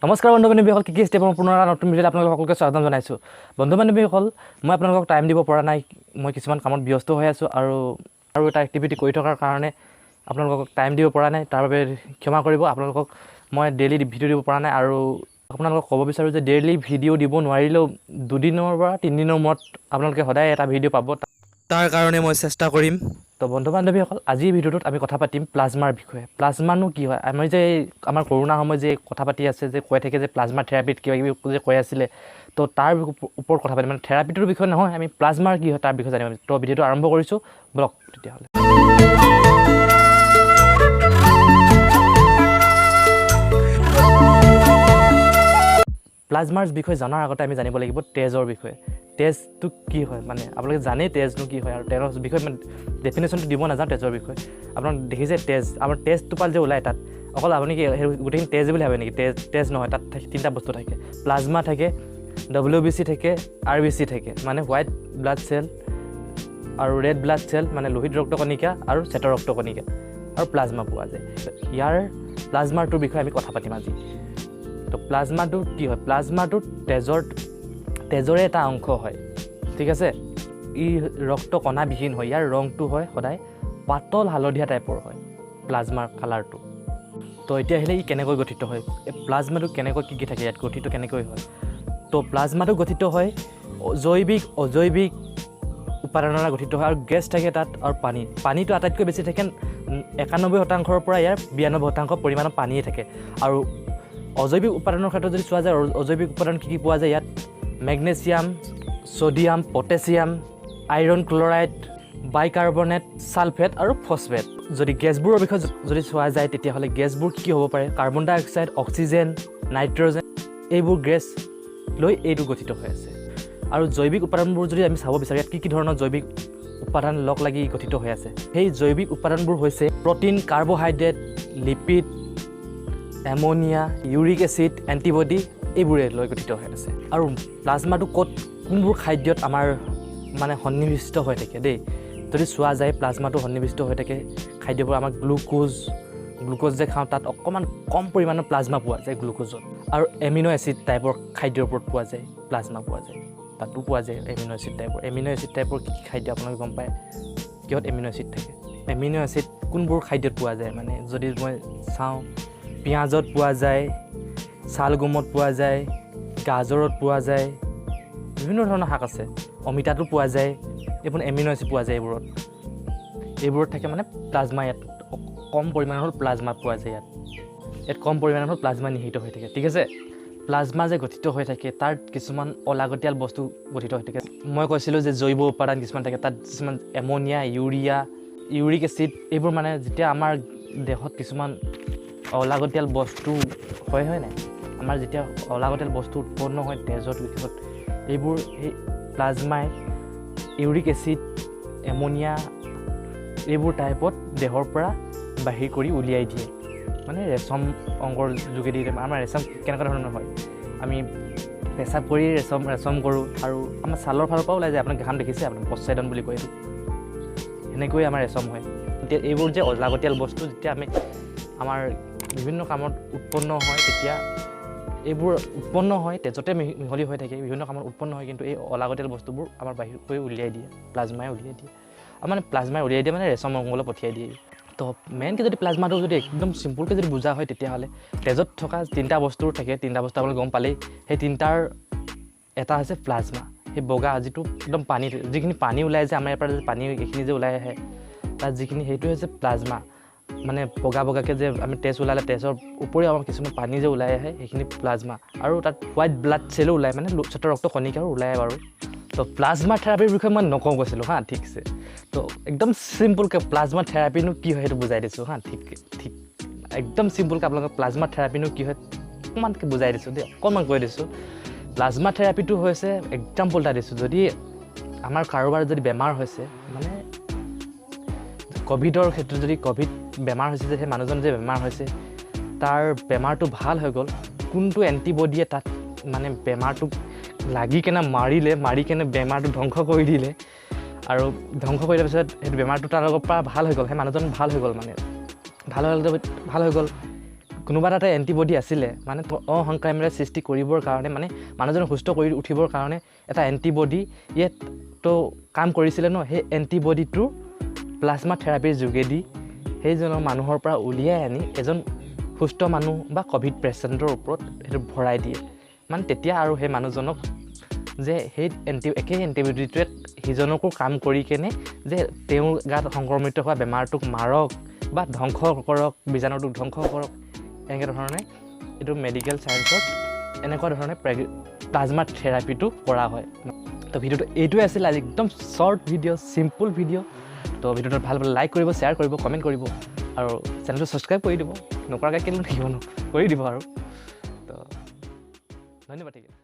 নমস্কাৰ বন্ধু-বান্ধৱীসকল, কিকি STFM পুনৰ নতুন ভিডিঅ'ত আপোনালোকক সকলোকে স্বাগতম জনাইছোঁ। বন্ধু-বান্ধৱীসকল, মই আপোনালোকক টাইম দিব পৰা নাই। মই কিছুমান কামত ব্যস্ত হৈ আছোঁ আৰু এটা এক্টিভিটি কৰি থকাৰ কাৰণে আপোনালোকক টাইম দিব পৰা নাই। তাৰ বাবে ক্ষমা কৰিব। আপোনালোকক মই ডেইলি ভিডিঅ' দিব পৰা নাই আৰু আপোনালোকক ক'ব বিচাৰোঁ যে ডেইলি ভিডিঅ' দিব নোৱাৰিলেও 2 দিনৰ পৰা 3 দিনৰ মূৰত আপোনালোকে সদায় এটা ভিডিঅ' পাব। তাৰ কাৰণে মই চেষ্টা কৰিম। তো বন্ধু-বান্ধৱীসকল, আজিৰ ভিডিঅ'টোত আমি কথা পাতিম প্লাজমাৰ বিষয়ে। প্লাজমানো কি হয়? আমি যে আমাৰ কৰোণা সময়ত যে কথা পাতি আছে যে কৈ থাকে যে প্লাজমা থেৰাপিত কিবা কিবি যে কৈ আছিলে, তো তাৰ ওপৰত কথা পাতিম। মানে থেৰাপিটোৰ বিষয়ে নহয়, আমি প্লাজমাৰ কি হয় তাৰ বিষয়ে জানিম। তো ভিডিঅ'টো আৰম্ভ কৰিছোঁ, ব্লগ তেতিয়াহ'লে। প্লাজমাৰ বিষয়ে জনাৰ আগতে আমি জানিব লাগিব তেজৰ বিষয়ে। তেজটো কি হয়, মানে আপোনালোকে জানেই তেজনো কি হয়, আৰু তেজৰ বিষয়ে মানে ডেফিনেশ্যনটো দিব নাযাওঁ তেজৰ বিষয়ে। আপোনালোকে দেখিছে তেজ, আমাৰ তেজ টোপাল যে ওলায় তাত, অকল আপুনি কি সেই গোটেইখিনি তেজ বুলি ভাবে নেকি? তেজ নহয়, তাত 3টা বস্তু থাকে। প্লাজমা থাকে, WBC থাকে, RBC থাকে, মানে হোৱাইট ব্লাড চেল আৰু ৰেড ব্লাড চেল, মানে লোহিত ৰক্তকণিকা আৰু শ্বেত ৰক্তকণিকা, আৰু প্লাজমা পোৱা যায়। ইয়াৰ প্লাজমাৰটোৰ বিষয়ে আমি কথা পাতিম আজি। তো প্লাজমাটো কি হয়? প্লাজমাটো তেজৰে এটা অংশ হয়, ঠিক আছে। ই ৰক্ত কণাবিহীন হয়। ইয়াৰ ৰংটো হয় সদায় পাতল হালধীয়া টাইপৰ হয়, প্লাজমাৰ কালাৰটো। তো এতিয়া আহিলে ই কেনেকৈ গঠিত হয়, এই প্লাজমাটো কেনেকৈ কি থাকে, ইয়াত গঠিত কেনেকৈ হয়। তো প্লাজমাটো গঠিত হয় জৈৱিক অজৈৱিক উপাদানেৰে গঠিত হয়, আৰু গেছ থাকে তাত, আৰু পানীটো আটাইতকৈ বেছি থাকে। 91% পৰা ইয়াৰ 92% পৰিমাণৰ পানীয়ে থাকে। আৰু অজৈৱিক উপাদানৰ ক্ষেত্ৰত যদি চোৱা যায়, অজৈৱিক উপাদান কি পোৱা যায় ইয়াত? Magnesium, sodium, potassium, iron chloride, bicarbonate, sulphate আৰু ফছফেট। যদি গেছবোৰৰ বিষয়ে যদি চোৱা যায়, তেতিয়াহ'লে গেছবোৰ কি হ'ব পাৰে? কাৰ্বন ডাই অক্সাইড, অক্সিজেন, নাইট্ৰজেন, এইবোৰ গেছ লৈ এইটো গঠিত হৈ আছে। আৰু জৈৱিক উপাদানবোৰ যদি আমি চাব বিচাৰোঁ, ইয়াত কি ধৰণৰ জৈৱিক উপাদান লগ লাগি গঠিত হৈ আছে? সেই জৈৱিক উপাদানবোৰ হৈছে protein, carbohydrate, lipid, ammonia, uric acid, antibody, এইবোৰে লৈ গঠিত হৈ আছে। আৰু প্লাজমাটো কোনবোৰ খাদ্যত আমাৰ মানে সন্নিৱিষ্ট হৈ থাকে দেই। যদি চোৱা যায়, প্লাজমাটো সন্নিৱিষ্ট হৈ থাকে খাদ্যবোৰ। আমাৰ গ্লুক'জ যে খাওঁ, তাত অকণমান কম পৰিমাণৰ প্লাজমা পোৱা যায় গ্লুক'জত। আৰু এমিনো এচিড টাইপৰ খাদ্যৰ ওপৰত পোৱা যায় প্লাজমা, পোৱা যায় তাতো পোৱা যায় এমিনো এচিড টাইপৰ। এমিনো এচিড টাইপৰ কি খাদ্য আপোনালোকে গম পায়? কিহত এমিনো এচিড থাকে? এমিনো এচিড কোনবোৰ খাদ্যত পোৱা যায়? মানে যদি মই চাওঁ, পিঁয়াজত পোৱা যায়, ছালগমত পোৱা যায়, গাজৰত পোৱা যায়, বিভিন্ন ধৰণৰ শাক আছে, অমিতাতো পোৱা যায়। এইবোৰ এমিনো এচিড পোৱা যায় এইবোৰত থাকে মানে প্লাজমা। ইয়াত কম পৰিমাণৰ হ'ল প্লাজমা পোৱা যায়। ইয়াত কম পৰিমাণৰ হ'ল প্লাজমা নিহিত হৈ থাকে, ঠিক আছে। প্লাজমা যে গঠিত হৈ থাকে, তাৰ কিছুমান অলাগতিয়াল বস্তু গঠিত হৈ থাকে। মই কৈছিলোঁ যে জৈৱ উপাদান কিছুমান থাকে, তাত কিছুমান এমনিয়া, ইউৰিয়া, ইউৰিক এচিড, এইবোৰ মানে যেতিয়া আমাৰ দেহত কিছুমান অলাগতিয়াল বস্তু হয় নাই, আমাৰ যেতিয়া অলাগতিয়াল বস্তু উৎপন্ন হয় তেজত, এইবোৰ সেই প্লাজমাই ইউৰিক এচিড, এমনিয়া, এইবোৰ টাইপত দেহৰ পৰা বাহিৰ কৰি উলিয়াই দিয়ে। মানে ৰেচম অংগৰ যোগেদি। আমাৰ ৰেচম কেনেকুৱা ধৰণৰ হয়? আমি পেচাব কৰি ৰেচম কৰোঁ, আৰু আমাৰ ছালৰ ফালৰ পৰা ওলাই যায়। আপোনাক ঘাম দেখিছে, আপোনাৰ পশ্চাইডন বুলি কয় এইটো। সেনেকৈ আমাৰ ৰেচম হয়। এতিয়া এইবোৰ যে অলাগতিয়াল বস্তু যেতিয়া আমাৰ বিভিন্ন কামত উৎপন্ন হয়, তেতিয়া এইবোৰ উৎপন্ন হয় তেজতে মিহলি হৈ থাকে, বিভিন্ন কামত উৎপন্ন হয়। কিন্তু এই অলাগতিয়াল বস্তুবোৰ আমাৰ বাহিৰ কৰি উলিয়াই দিয়ে, প্লাজমাই উলিয়াই দিয়ে। মানে প্লাজমাই উলিয়াই দিয়ে মানে ৰেচম অংগলৈ পঠিয়াই দিয়ে। তো মেইনকৈ যদি প্লাজমাটো যদি একদম চিম্পুলকৈ যদি বুজা হয়, তেতিয়াহ'লে তেজত থকা 3টা বস্তু থাকে। 3টা বস্তু আপোনালোকে গম পালেই। সেই 3টাৰ এটা হৈছে প্লাজমা, সেই বগা যিটো একদম পানী, যিখিনি পানী ওলাই যায় আমাৰ ইয়াৰ পৰা যে পানী এইখিনি যে ওলাই আহে, তাত যিখিনি সেইটো হৈছে প্লাজমা। মানে বগাকৈ যে আমি তেজ ওলালে তেজৰ উপৰিও আমাৰ কিছুমান পানী যে ওলাই আহে, সেইখিনি প্লাজমা। আৰু তাত হোৱাইট ব্লাড চেলো ওলায়, মানে শ্বেত ৰক্ত কণিকাও ওলায় বাৰু। তো প্লাজমা থেৰাপিৰ বিষয়ে মই নকওঁ কৈছিলোঁ হা, ঠিক আছে। তো একদম চিম্পুলকৈ প্লাজমা থেৰাপিনো কি হয় সেইটো বুজাই দিছোঁ হা, ঠিক একদম চিম্পুলকৈ আপোনালোকক প্লাজমা থেৰাপিনো কি হয় অকণমানকৈ বুজাই দিছোঁ দেই, অকণমান কৈ দিছোঁ। প্লাজমা থেৰাপিটো হৈছে, এক্সাম্পল এটা দিছোঁ, যদি আমাৰ কাৰোবাৰ যদি বেমাৰ হৈছে, মানে ক'ভিডৰ ক্ষেত্ৰত যদি ক'ভিড বেমাৰ হৈছে, যে সেই মানুহজন যে বেমাৰ হৈছে, তাৰ বেমাৰটো ভাল হৈ গ'ল, কোনটো এণ্টিবডিয়ে তাত মানে বেমাৰটোক লাগি মাৰি কেনে বেমাৰটো ধ্বংস কৰি দিলে, আৰু ধ্বংস কৰি দিয়াৰ পিছত সেইটো বেমাৰটো তাৰ লগৰ পৰা ভাল হৈ গ'ল, সেই মানুহজন ভাল হৈ গ'ল, মানে ভাল হৈ গ'ল কোনোবা এটা এণ্টিবডি আছিলে মানে অসংক্ৰামক সৃষ্টি কৰিবৰ কাৰণে মানে মানুহজনক সুস্থ কৰি উঠিবৰ কাৰণে এটা এণ্টিবডি তো কাম কৰিছিলে ন সেই এণ্টিবডিটো প্লাজমা থেৰাপিৰ যোগেদি সেইজনৰ মানুহৰ পৰা উলিয়াই আনি এজন সুস্থ মানুহ বা ক'ভিড পেচেণ্টৰ ওপৰত সেইটো ভৰাই দিয়ে মানে তেতিয়া আৰু সেই মানুহজনক যে সেই একেই এণ্টিবডিটোৱে সিজনকো কাম কৰি কেনে যে তেওঁৰ গাত সংক্ৰমিত হোৱা বেমাৰটোক মাৰক বা ধ্বংস কৰক বীজাণুটোক ধ্বংস কৰক এনেকুৱা ধৰণে এইটো মেডিকেল চায়েন্সত এনেকুৱা ধৰণে প্লাজমা থেৰাপিটো কৰা হয় তো ভিডিঅ'টো এইটোৱে আছিল আজি একদম শ্বৰ্ট ভিডিঅ' চিম্পল ভিডিঅ' তো ভিডিঅ'টো ভাল পালে লাইক কৰিব শ্বেয়াৰ কৰিব কমেণ্ট কৰিব আৰু চেনেলটো ছাবস্ক্ৰাইব কৰি দিব নকৰাকৈ কেলৈ থাকিব কৰি দিব আৰু তো ধন্যবাদ।